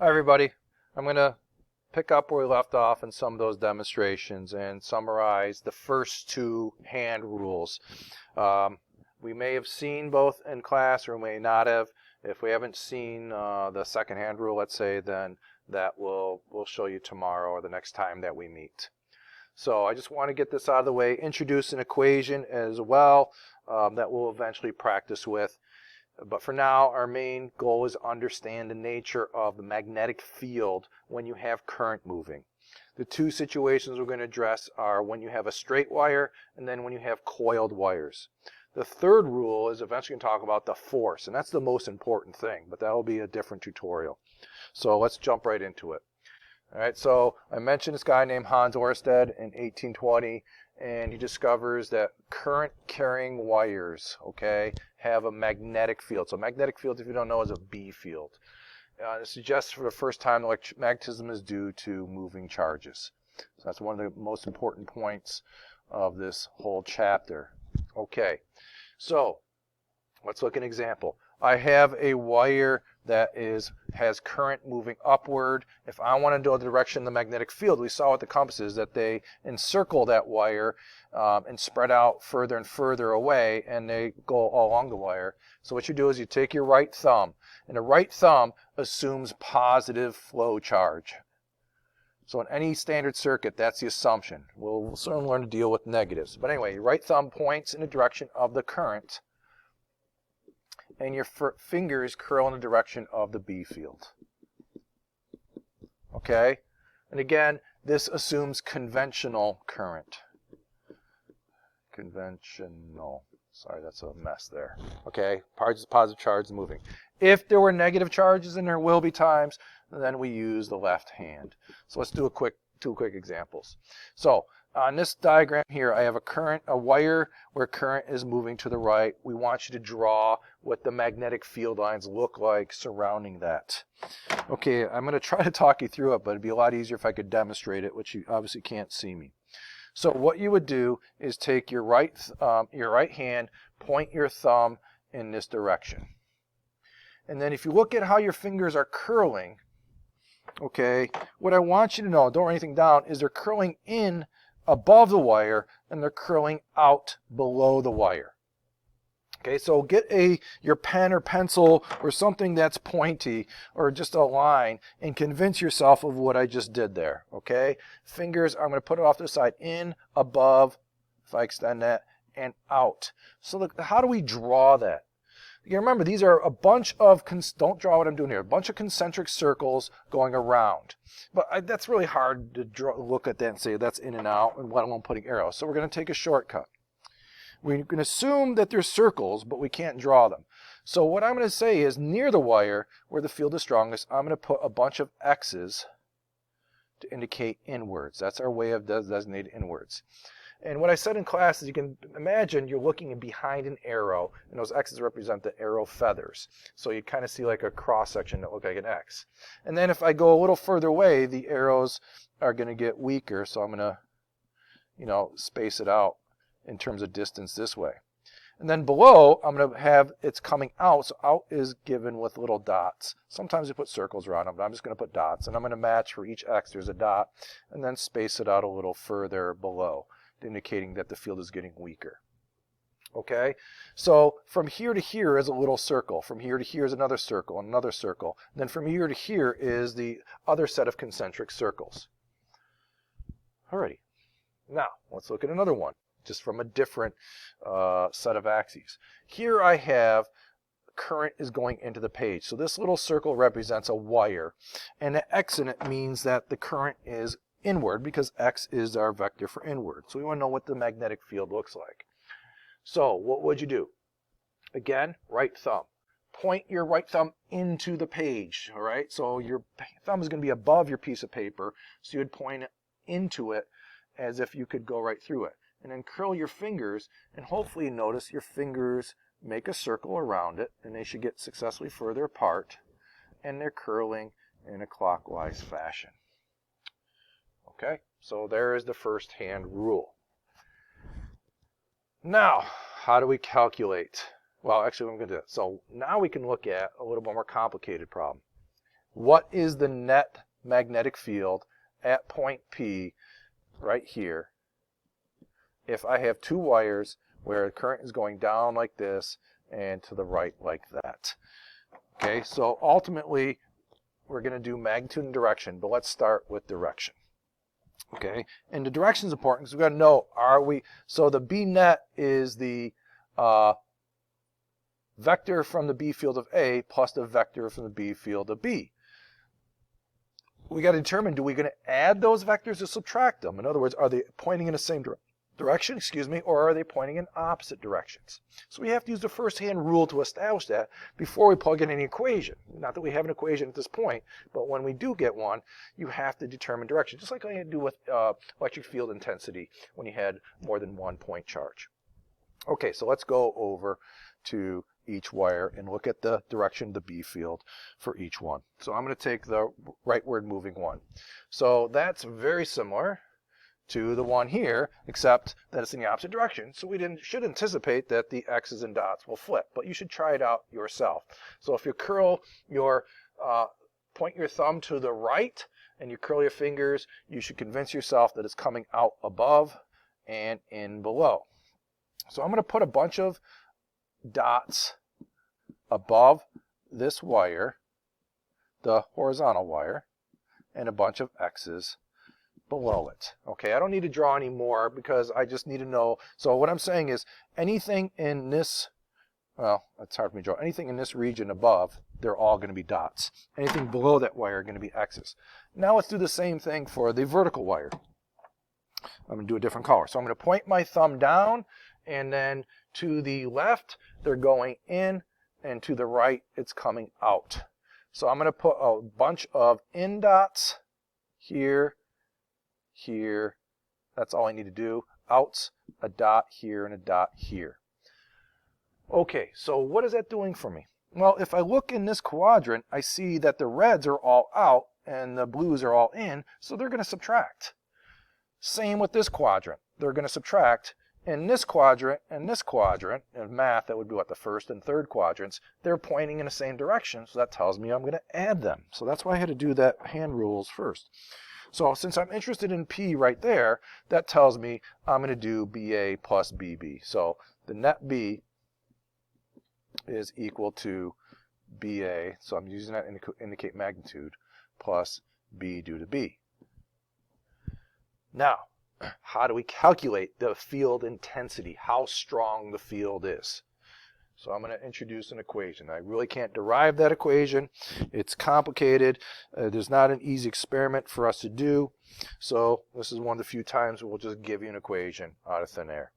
Hi everybody. I'm going to pick up where we left off in some of those demonstrations and summarize the first two hand rules. We may have seen both in class or may not have. If we haven't seen the second hand rule, let's say, then that we'll show you tomorrow or the next time that we meet. So I just want to get this out of the way, introduce an equation as well that we'll eventually practice with. But for now, our main goal is to understand the nature of the magnetic field when you have current moving. The two situations we're going to address are when you have a straight wire and then when you have coiled wires. The third rule is eventually going to talk about the force, and that's the most important thing, but that will be a different tutorial. So let's jump right into it. All right, so I mentioned this guy named Hans Oersted in 1820, and he discovers that current carrying wires, okay, have a magnetic field. So magnetic field, if you don't know, is a B field. It suggests for the first time electromagnetism is due to moving charges. So that's one of the most important points of this whole chapter. Okay, so let's look at an example. I have a wire that has current moving upward. If I want to know the direction of the magnetic field, we saw with the compasses that they encircle that wire and spread out further and further away, and they go all along the wire. So what you do is you take your right thumb, and the right thumb assumes positive flow charge. So in any standard circuit, that's the assumption. We'll soon learn to deal with negatives. But anyway, your right thumb points in the direction of the current, and your fingers curl in the direction of the B field. Okay? And again, this assumes conventional current. Conventional. Sorry, that's a mess there. Okay? Positive charge is moving. If there were negative charges, and there will be times, then we use the left hand. So let's do two quick examples. So on this diagram here, I have a wire where current is moving to the right. We want you to draw what the magnetic field lines look like surrounding that. Okay, I'm going to try to talk you through it, but it'd be a lot easier if I could demonstrate it, which you obviously can't see me. So what you would do is take your right hand, point your thumb in this direction. And then if you look at how your fingers are curling, okay, what I want you to know, don't write anything down, is they're curling in above the wire and they're curling out below the wire. Okay, so get your pen or pencil or something that's pointy or just a line and convince yourself of what I just did there. Okay, fingers, I'm going to put it off to the side, in, above, if I extend that, and out. So look, how do we draw that? You remember, these are a bunch of, don't draw what I'm doing here, a bunch of concentric circles going around. But that's really hard to look at that and say that's in and out, and let alone putting arrows. So we're going to take a shortcut. We can assume that they're circles, but we can't draw them. So what I'm going to say is near the wire, where the field is strongest, I'm going to put a bunch of X's to indicate inwards. That's our way of designating inwards. And what I said in class is you can imagine you're looking behind an arrow, and those X's represent the arrow feathers. So you kind of see like a cross section that looks like an X. And then if I go a little further away, the arrows are going to get weaker, so I'm going to, space it out in terms of distance this way. And then below, I'm going to have it's coming out, so out is given with little dots. Sometimes you put circles around them, but I'm just going to put dots. And I'm going to match for each X, there's a dot, and then space it out a little further below, indicating that the field is getting weaker. Okay, so from here to here is a little circle. From here to here is another circle, and another circle. And then from here to here is the other set of concentric circles. Alrighty, now let's look at another one, just from a different set of axes. Here I have current is going into the page. So this little circle represents a wire, and the X in it means that the current is inward because X is our vector for inward. So we want to know what the magnetic field looks like. So what would you do? Again, right thumb. Point your right thumb into the page, all right? So your thumb is going to be above your piece of paper, so you would point it into it as if you could go right through it. And then curl your fingers, and hopefully notice your fingers make a circle around it, and they should get successfully further apart, and they're curling in a clockwise fashion. Okay, so there is the first hand rule. Now, how do we calculate? Well, actually, I'm going to do that. So now we can look at a little bit more complicated problem. what is the net magnetic field at point P right here if I have two wires where the current is going down like this and to the right like that. Okay, so ultimately we're going to do magnitude and direction, but let's start with direction. Okay, and the direction is important because we've got to know, so the B net is the vector from the B field of A plus the vector from the B field of B. We got to determine, do we going to add those vectors or subtract them? In other words, are they pointing in the same direction, or are they pointing in opposite directions? So we have to use the first-hand rule to establish that before we plug in any equation. Not that we have an equation at this point, but when we do get one, you have to determine direction, just like I had to do with electric field intensity when you had more than one point charge. Okay, so let's go over to each wire and look at the direction of the B field for each one. So I'm going to take the rightward moving one. So that's very similar to the one here, except that it's in the opposite direction. So we should anticipate that the X's and dots will flip, but you should try it out yourself. So if you point your thumb to the right and you curl your fingers, you should convince yourself that it's coming out above and in below. So I'm going to put a bunch of dots above this wire, the horizontal wire, and a bunch of X's below it. Okay, I don't need to draw any more because I just need to know. So what I'm saying is anything in this, well, it's hard for me to draw, anything in this region above, they're all going to be dots. Anything below that wire are going to be X's. Now let's do the same thing for the vertical wire. I'm going to do a different color. So I'm going to point my thumb down, and then to the left, they're going in, and to the right, it's coming out. So I'm going to put a bunch of in dots here, here. That's all I need to do. Outs, a dot here and a dot here. Okay, so what is that doing for me? Well, if I look in this quadrant, I see that the reds are all out and the blues are all in, so they're going to subtract. Same with this quadrant. They're going to subtract. In this quadrant and this quadrant, in math, that would be what, the first and third quadrants, they're pointing in the same direction, so that tells me I'm going to add them. So that's why I had to do that hand rules first. So since I'm interested in P right there, that tells me I'm going to do BA plus BB. So the net B is equal to BA, so I'm using that to indicate magnitude, plus B due to B. Now, how do we calculate the field intensity, how strong the field is? So I'm going to introduce an equation. I really can't derive that equation. It's complicated. There's not an easy experiment for us to do. So this is one of the few times we'll just give you an equation out of thin air.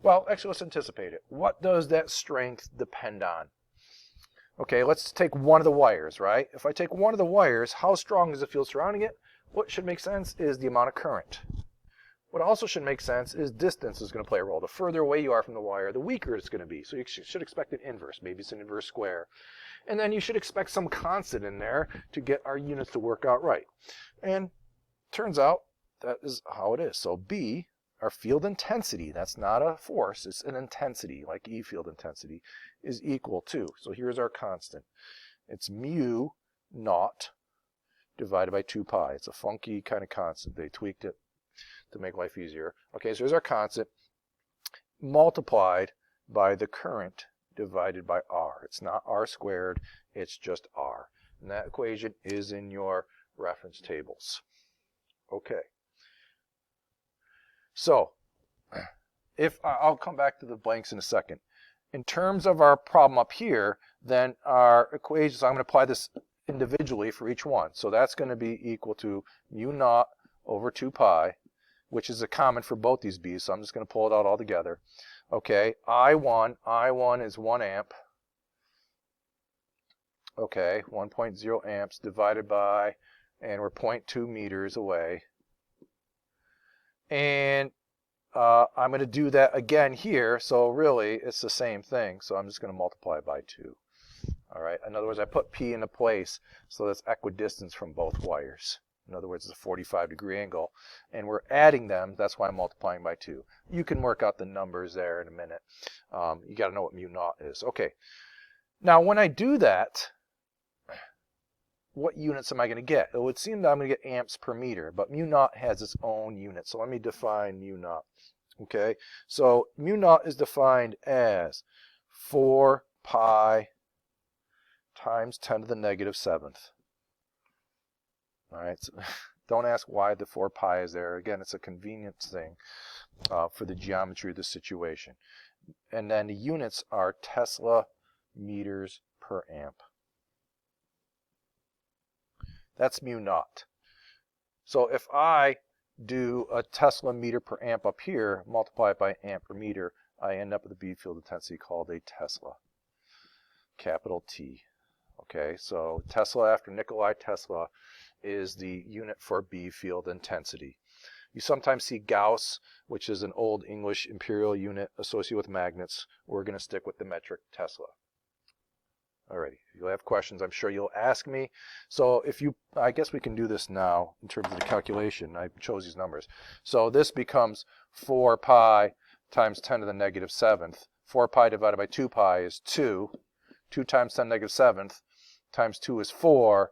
Well, actually, let's anticipate it. What does that strength depend on? Okay, let's take one of the wires, right? If I take one of the wires, how strong is the field surrounding it? What should make sense is the amount of current. What also should make sense is distance is going to play a role. The further away you are from the wire, the weaker it's going to be. So you should expect an inverse. Maybe it's an inverse square. And then you should expect some constant in there to get our units to work out right. And turns out that is how it is. So B, our field intensity, that's not a force, it's an intensity, like E field intensity, is equal to, so here's our constant. It's mu naught divided by 2 pi. It's a funky kind of constant. They tweaked it to make life easier. Okay, so here's our constant multiplied by the current divided by R. It's not R squared, it's just R. And that equation is in your reference tables. Okay. So, I'll come back to the blanks in a second. In terms of our problem up here, then our equations, I'm going to apply this individually for each one. So that's going to be equal to mu naught over 2 pi, which is a common for both these B's, so I'm just going to pull it out all together. Okay, I1 is 1 amp. Okay, 1.0 amps divided by, and we're 0.2 meters away. And I'm going to do that again here, so really it's the same thing, so I'm just going to multiply by 2. All right, in other words, I put P into place, so that's equidistance from both wires. In other words, it's a 45-degree angle, and we're adding them, that's why I'm multiplying by 2. You can work out the numbers there in a minute. You got to know what mu naught is. Okay, now when I do that, what units am I going to get? It would seem that I'm going to get amps per meter, but mu naught has its own unit. So let me define mu naught. Okay, so mu naught is defined as 4 pi times 10 to the negative 7th. All right, so don't ask why the 4 pi is there. Again, it's a convenience thing for the geometry of the situation. And then the units are Tesla meters per amp. That's mu naught. So if I do a Tesla meter per amp up here, multiply it by amp per meter, I end up with a B field intensity called a Tesla, capital T. Okay, so Tesla after Nikolai Tesla is the unit for B field intensity. You sometimes see Gauss, which is an old English imperial unit associated with magnets. We're going to stick with the metric Tesla. Alrighty, if you'll have questions, I'm sure you'll ask me. So I guess we can do this now in terms of the calculation. I chose these numbers. So this becomes 4 pi times 10 to the negative 7th. 4 pi divided by 2 pi is 2. 2 times 10 to the negative 7th times 2 is 4.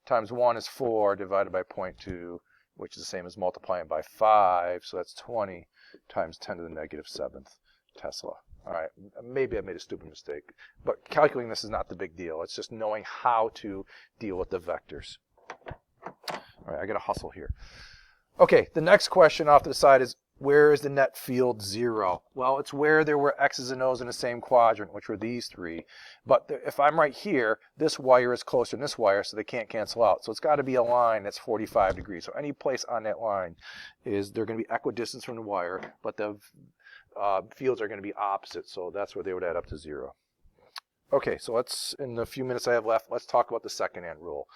Times 1 is 4 divided by 0.2, which is the same as multiplying by 5. So that's 20 times 10 to the negative 7th Tesla. All right, maybe I made a stupid mistake, but calculating this is not the big deal. It's just knowing how to deal with the vectors. All right, I got to hustle here. Okay, the next question off to the side is, where is the net field 0? Well, it's where there were X's and O's in the same quadrant, which were these three. But if I'm right here, this wire is closer than this wire, so they can't cancel out. So it's got to be a line that's 45 degrees. So any place on that line they're going to be equidistant from the wire, but the fields are going to be opposite, so that's where they would add up to 0. Okay, so in the few minutes I have left, let's talk about the second-hand rule.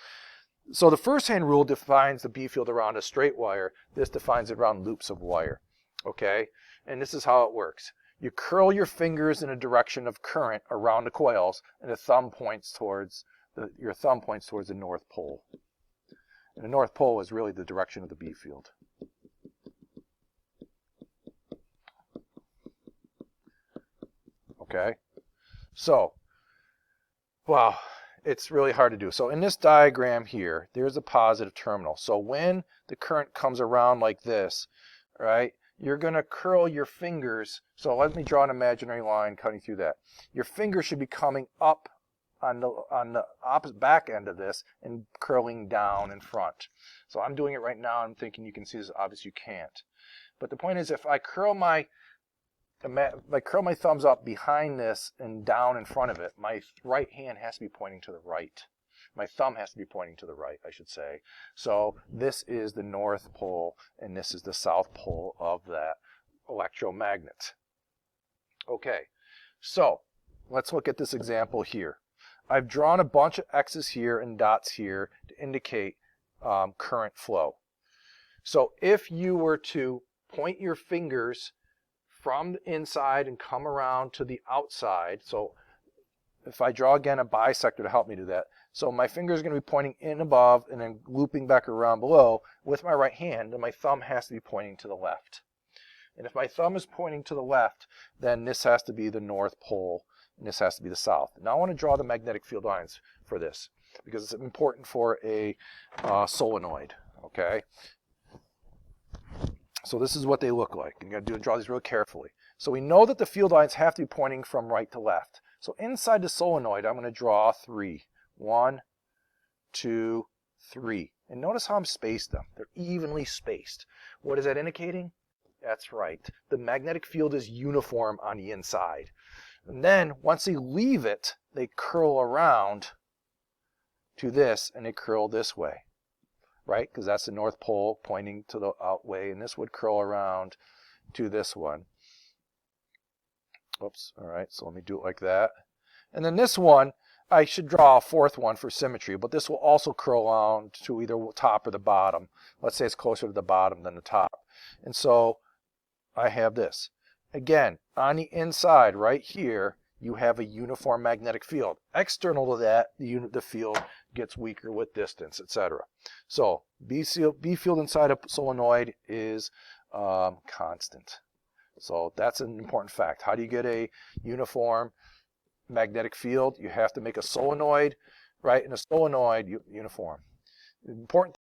So the first-hand rule defines the B field around a straight wire. This defines it around loops of wire. Okay, and this is how it works. You curl your fingers in a direction of current around the coils, and your thumb points towards the North Pole. And the North Pole is really the direction of the B field. Okay, so, wow, it's really hard to do. So in this diagram here, there's a positive terminal. So when the current comes around like this, right, you're going to curl your fingers. So let me draw an imaginary line cutting through that. Your finger should be coming up on the opposite back end of this and curling down in front. So I'm doing it right now. I'm thinking you can see this. Obviously you can't. But the point is, if I curl my thumbs up behind this and down in front of it, my right hand has to be pointing to the right. My thumb has to be pointing to the right, I should say. So this is the North Pole, and this is the South Pole of that electromagnet. Okay, so let's look at this example here. I've drawn a bunch of X's here and dots here to indicate current flow. So if you were to point your fingers from the inside and come around to the outside, so if I draw again a bisector to help me do that, so my finger is going to be pointing in above and then looping back around below with my right hand, and my thumb has to be pointing to the left. And if my thumb is pointing to the left, then this has to be the North Pole and this has to be the South. Now I want to draw the magnetic field lines for this because it's important for a solenoid. Okay, so this is what they look like. You got to draw these real carefully. So we know that the field lines have to be pointing from right to left. So inside the solenoid, I'm going to draw 3. 1, 2, 3. And notice how I'm spaced them. They're evenly spaced. What is that indicating? That's right. The magnetic field is uniform on the inside. And then once they leave it, they curl around to this and they curl this way. Right? Because that's the North Pole pointing to the out way, and this would curl around to this one. Oops. All right. So let me do it like that. And then this one, I should draw a fourth one for symmetry, but this will also curl around to either top or the bottom. Let's say it's closer to the bottom than the top. And so I have this. Again, on the inside right here, you have a uniform magnetic field. External to that, the field gets weaker with distance, etc. So B field inside a solenoid is constant. So that's an important fact. How do you get a uniform magnetic field? You have to make a solenoid right? And a solenoid uniform. The important